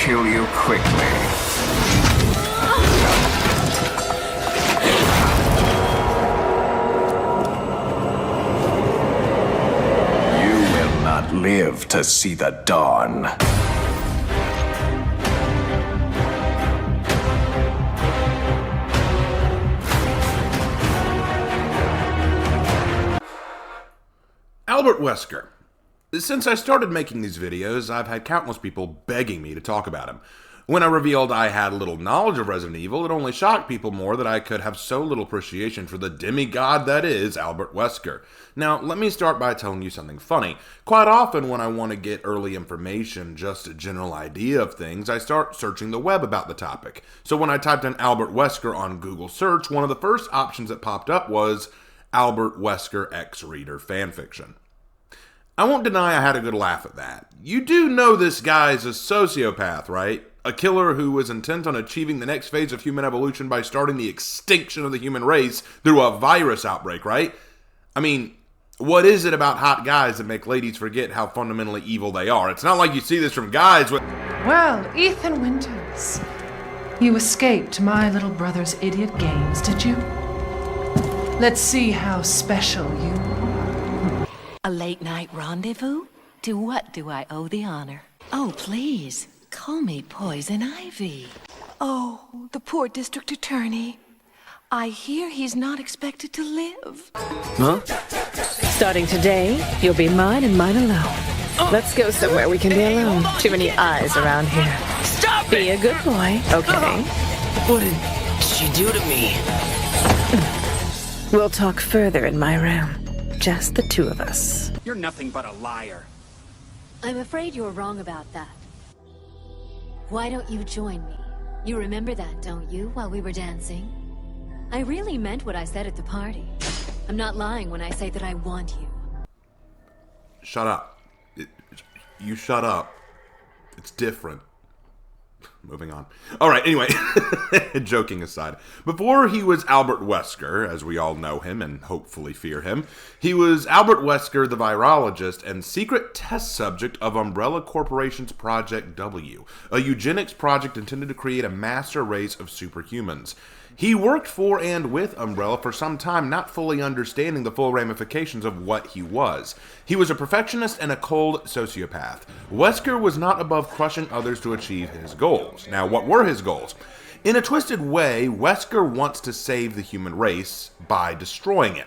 kill you quickly. You will not live to see the dawn. Albert Wesker. Since I started making these videos, I've had countless people begging me to talk about him. When I revealed I had little knowledge of Resident Evil, it only shocked people more that I could have so little appreciation for the demigod that is Albert Wesker. Now, let me start by telling you something funny. Quite often when I want to get early information, just a general idea of things, I start searching the web about the topic. So when I typed in Albert Wesker on Google search, one of the first options that popped up was Albert Wesker X-Reader fanfiction. I won't deny I had a good laugh at that. You do know this guy's a sociopath, right? A killer who was intent on achieving the next phase of human evolution by starting the extinction of the human race through a virus outbreak, right? I mean, what is it about hot guys that make ladies forget how fundamentally evil they are? It's not like you see this from guys with... Well, Ethan Winters, you escaped my little brother's idiot games, did you? Let's see how special you are. A late-night rendezvous? To what do I owe the honor? Oh, please, call me Poison Ivy. Oh, the poor district attorney. I hear he's not expected to live. Huh? Starting today, you'll be mine and mine alone. Let's go somewhere we can be alone. Too many eyes around here. Stop Be a good boy, okay? What did she do to me? We'll talk further in my room. Just the two of us. You're nothing but a liar. I'm afraid you're wrong about that. Why don't you join me? You remember that, don't you, while we were dancing? I really meant what I said at the party. I'm not lying when I say that I want you. Shut up. You shut up. It's different. Moving on. Alright, anyway, joking aside. Before he was Albert Wesker, as we all know him and hopefully fear him, he was Albert Wesker, the virologist and secret test subject of Umbrella Corporation's Project W, a eugenics project intended to create a master race of superhumans. He worked for and with Umbrella for some time, not fully understanding the full ramifications of what he was. He was a perfectionist and a cold sociopath. Wesker was not above crushing others to achieve his goals. Now, what were his goals? In a twisted way, Wesker wants to save the human race by destroying it.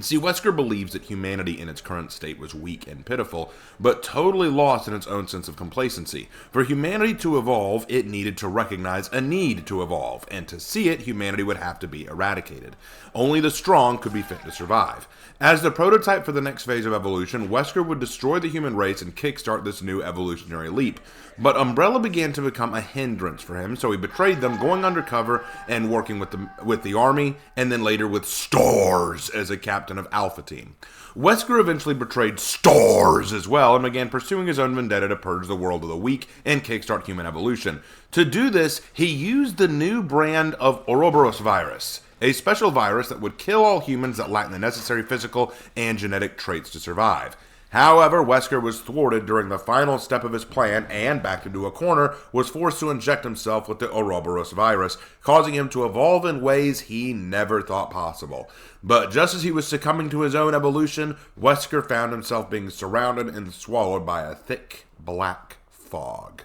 See, Wesker believes that humanity in its current state was weak and pitiful, but totally lost in its own sense of complacency. For humanity to evolve, it needed to recognize a need to evolve, and to see it, humanity would have to be eradicated. Only the strong could be fit to survive. As the prototype for the next phase of evolution, Wesker would destroy the human race and kickstart this new evolutionary leap. But Umbrella began to become a hindrance for him, so he betrayed them, going undercover and working with the army, and then later with STARS as a captain of Alpha Team. Wesker eventually betrayed STARS as well and began pursuing his own vendetta to purge the world of the weak and kickstart human evolution. To do this, he used the new brand of Ouroboros virus, a special virus that would kill all humans that lack the necessary physical and genetic traits to survive. However, Wesker was thwarted during the final step of his plan and, backed into a corner, was forced to inject himself with the Ouroboros virus, causing him to evolve in ways he never thought possible. But just as he was succumbing to his own evolution, Wesker found himself being surrounded and swallowed by a thick, black fog.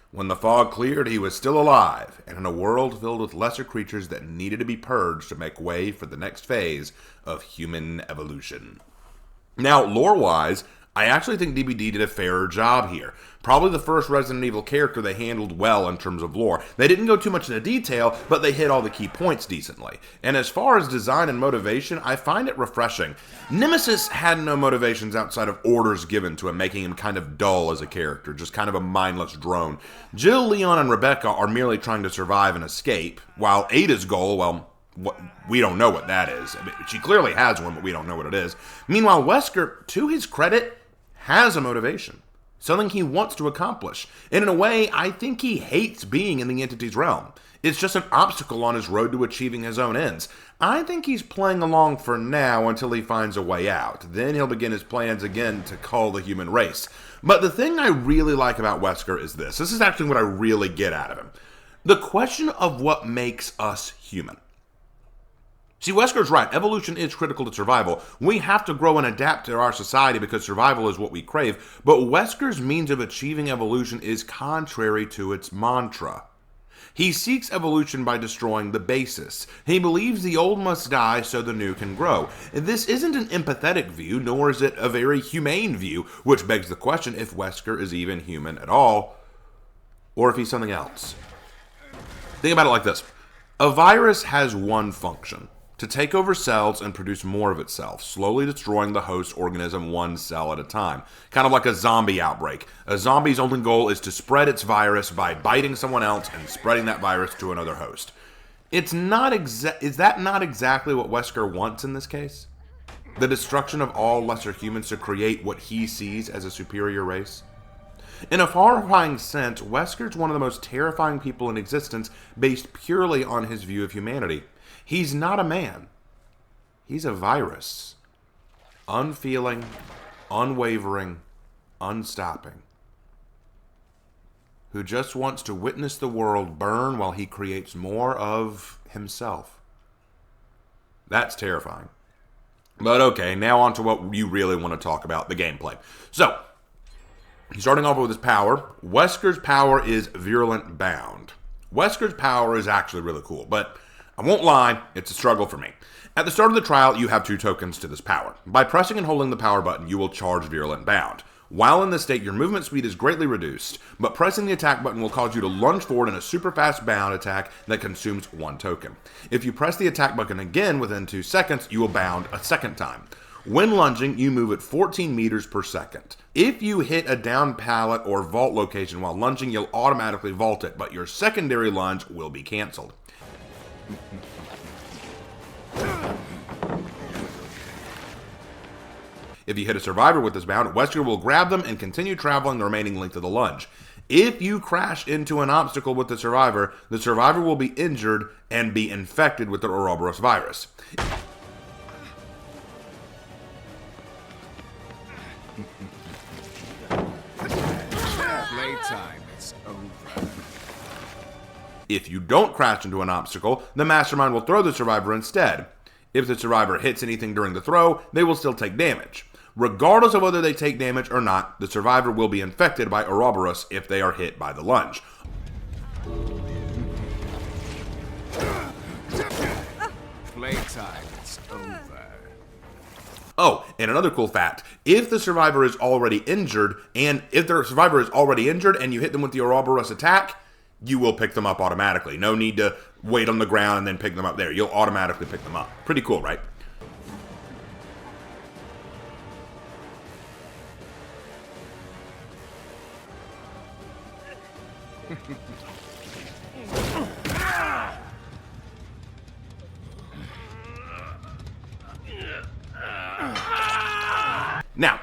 When the fog cleared, he was still alive, and in a world filled with lesser creatures that needed to be purged to make way for the next phase of human evolution. Now, lore-wise, I actually think DBD did a fairer job here. Probably the first Resident Evil character they handled well in terms of lore. They didn't go too much into detail, but they hit all the key points decently. And as far as design and motivation, I find it refreshing. Nemesis had no motivations outside of orders given to him, making him kind of dull as a character, just kind of a mindless drone. Jill, Leon, and Rebecca are merely trying to survive and escape, while Ada's goal, well, we don't know what that is. I mean, she clearly has one, but we don't know what it is. Meanwhile, Wesker, to his credit, has a motivation. Something he wants to accomplish. And in a way, I think he hates being in the entity's realm. It's just an obstacle on his road to achieving his own ends. I think he's playing along for now until he finds a way out. Then he'll begin his plans again to cull the human race. But the thing I really like about Wesker is this. This is actually what I really get out of him. The question of what makes us human. See, Wesker's right. Evolution is critical to survival. We have to grow and adapt to our society because survival is what we crave. But Wesker's means of achieving evolution is contrary to its mantra. He seeks evolution by destroying the basis. He believes the old must die so the new can grow. This isn't an empathetic view, nor is it a very humane view, which begs the question if Wesker is even human at all, or if he's something else. Think about it like this. A virus has one function: to take over cells and produce more of itself, slowly destroying the host organism one cell at a time. Kind of like a zombie outbreak. A zombie's only goal is to spread its virus by biting someone else and spreading that virus to another host. Is that not exactly what Wesker wants in this case? The destruction of all lesser humans to create what he sees as a superior race? In a horrifying sense, Wesker's one of the most terrifying people in existence based purely on his view of humanity. He's not a man. He's a virus. Unfeeling, unwavering, unstopping. Who just wants to witness the world burn while he creates more of himself. That's terrifying. But okay, now on to what you really want to talk about, the gameplay. So, starting off with his power, Wesker's power is Virulent Bound. Wesker's power is actually really cool, but I won't lie, it's a struggle for me. At the start of the trial, you have 2 tokens to this power. By pressing and holding the power button, you will charge Virulent Bound. While in this state, your movement speed is greatly reduced, but pressing the attack button will cause you to lunge forward in a super fast bound attack that consumes 1 token. If you press the attack button again within 2 seconds, you will bound a second time. When lunging, you move at 14 meters per second. If you hit a down pallet or vault location while lunging, you'll automatically vault it, but your secondary lunge will be canceled. If you hit a survivor with this bound, Wesker will grab them and continue traveling the remaining length of the lunge. If you crash into an obstacle with the survivor will be injured and be infected with the Ouroboros virus. Playtime is over. If you don't crash into an obstacle, the Mastermind will throw the survivor instead. If the survivor hits anything during the throw, they will still take damage. Regardless of whether they take damage or not, the survivor will be infected by Ouroboros if they are hit by the lunge. Playtime is over. Oh, and another cool fact, if the survivor is already injured, and you hit them with the Ouroboros attack, you will pick them up automatically. No need to wait on the ground and then pick them up there. You'll automatically pick them up. Pretty cool, right? Now,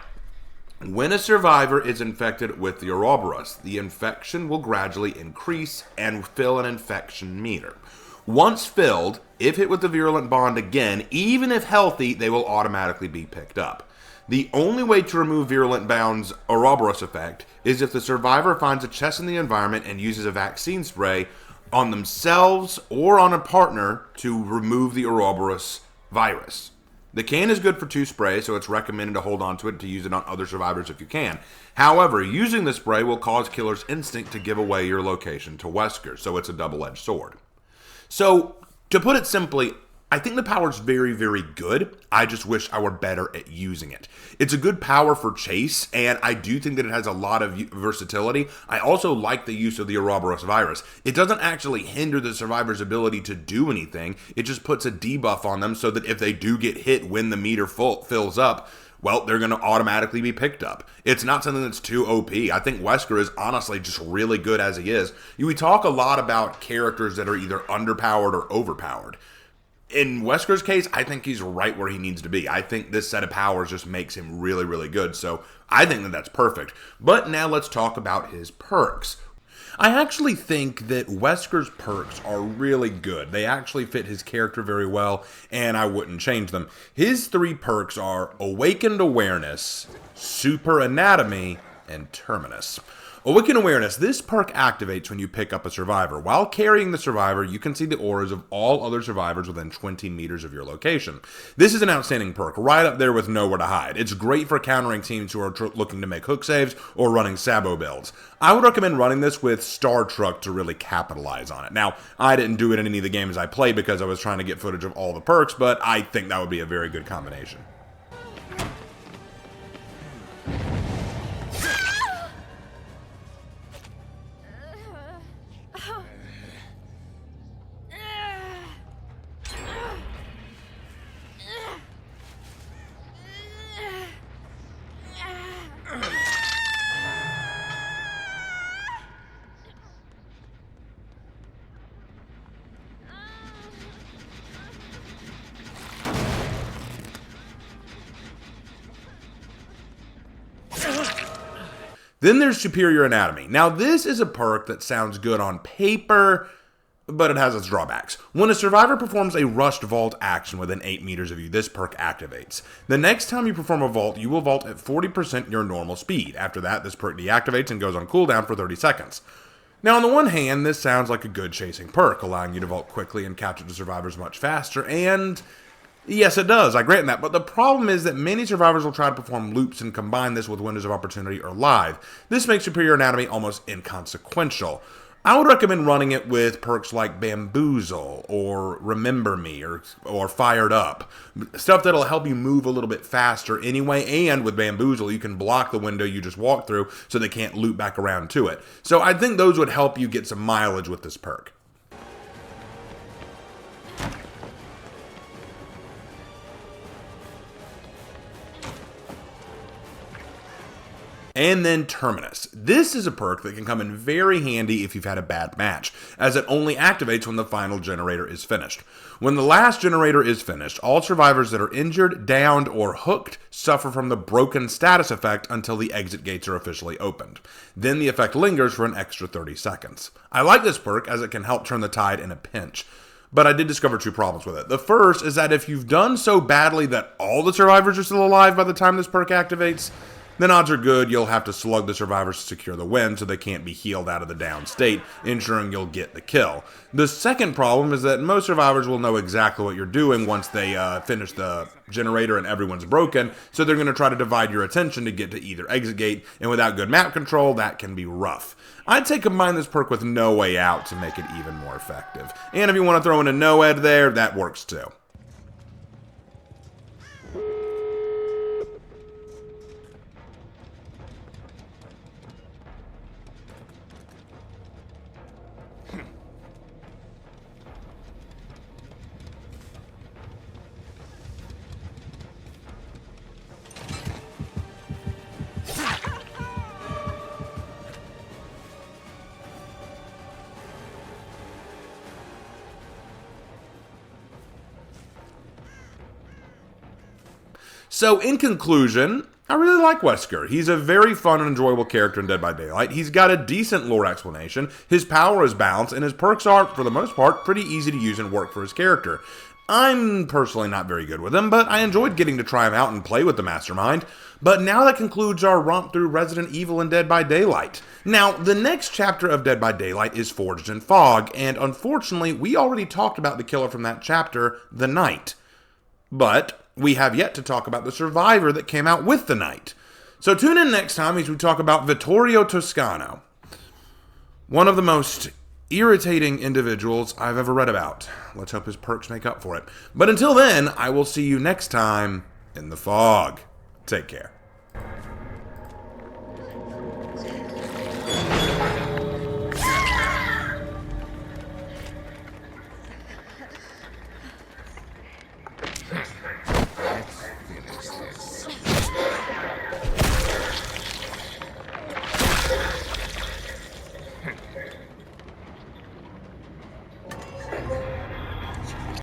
when a survivor is infected with the Ouroboros, the infection will gradually increase and fill an infection meter. Once filled, if hit with the Virulent Bond again, even if healthy, they will automatically be picked up. The only way to remove Virulent Bound's Ouroboros effect is if the survivor finds a chest in the environment and uses a vaccine spray on themselves or on a partner to remove the Ouroboros virus. The can is good for 2 sprays, so it's recommended to hold on to it to use it on other survivors if you can. However, using the spray will cause Killer's instinct to give away your location to Wesker, so it's a double-edged sword. So, to put it simply, I think the power's very, very good. I just wish I were better at using it. It's a good power for chase, and I do think that it has a lot of versatility. I also like the use of the Ouroboros virus. It doesn't actually hinder the survivor's ability to do anything. It just puts a debuff on them so that if they do get hit when the meter fills up, well, they're going to automatically be picked up. It's not something that's too OP. I think Wesker is honestly just really good as he is. We talk a lot about characters that are either underpowered or overpowered. In Wesker's case, I think he's right where he needs to be. I think this set of powers just makes him really, really good. So I think that that's perfect. But now let's talk about his perks. I actually think that Wesker's perks are really good. They actually fit his character very well, and I wouldn't change them. His 3 perks are Awakened Awareness, Super Anatomy, and Terminus. Awakened Awareness. This perk activates when you pick up a survivor. While carrying the survivor, you can see the auras of all other survivors within 20 meters of your location. This is an outstanding perk, right up there with Nowhere to Hide. It's great for countering teams who are looking to make hook saves or running Sabo builds. I would recommend running this with Star Truck to really capitalize on it. Now, I didn't do it in any of the games I played because I was trying to get footage of all the perks, but I think that would be a very good combination. Then there's Superior Anatomy. Now, this is a perk that sounds good on paper, but it has its drawbacks. When a survivor performs a rushed vault action within 8 meters of you, this perk activates. The next time you perform a vault, you will vault at 40% your normal speed. After that, this perk deactivates and goes on cooldown for 30 seconds. Now, on the one hand, this sounds like a good chasing perk, allowing you to vault quickly and capture the survivors much faster, and yes, it does, I grant that, but the problem is that many survivors will try to perform loops and combine this with Windows of Opportunity or Live. This makes Superior Anatomy almost inconsequential. I would recommend running it with perks like Bamboozle or Remember Me or Fired Up. Stuff that'll help you move a little bit faster anyway, and with Bamboozle you can block the window you just walked through so they can't loop back around to it. So I think those would help you get some mileage with this perk. And then Terminus. This is a perk that can come in very handy if you've had a bad match, as it only activates when the final generator is finished. When the last generator is finished, all survivors that are injured, downed, or hooked suffer from the broken status effect until the exit gates are officially opened. Then the effect lingers for an extra 30 seconds. I like this perk as it can help turn the tide in a pinch, but I did discover 2 problems with it. The first is that if you've done so badly that all the survivors are still alive by the time this perk activates, then odds are good you'll have to slug the survivors to secure the win so they can't be healed out of the down state, ensuring you'll get the kill. The second problem is that most survivors will know exactly what you're doing once they finish the generator and everyone's broken, so they're going to try to divide your attention to get to either exit gate, and without good map control, that can be rough. I'd say combine this perk with No Way Out to make it even more effective. And if you want to throw in a No-Ed there, that works too. So, in conclusion, I really like Wesker. He's a very fun and enjoyable character in Dead by Daylight. He's got a decent lore explanation, his power is balanced, and his perks are, for the most part, pretty easy to use and work for his character. I'm personally not very good with him, but I enjoyed getting to try him out and play with the Mastermind. But now that concludes our romp through Resident Evil and Dead by Daylight. Now, the next chapter of Dead by Daylight is Forged in Fog, and unfortunately, we already talked about the killer from that chapter, the Knight. But we have yet to talk about the survivor that came out with the Knight. So tune in next time as we talk about Vittorio Toscano, one of the most irritating individuals I've ever read about. Let's hope his perks make up for it. But until then, I will see you next time in the fog. Take care.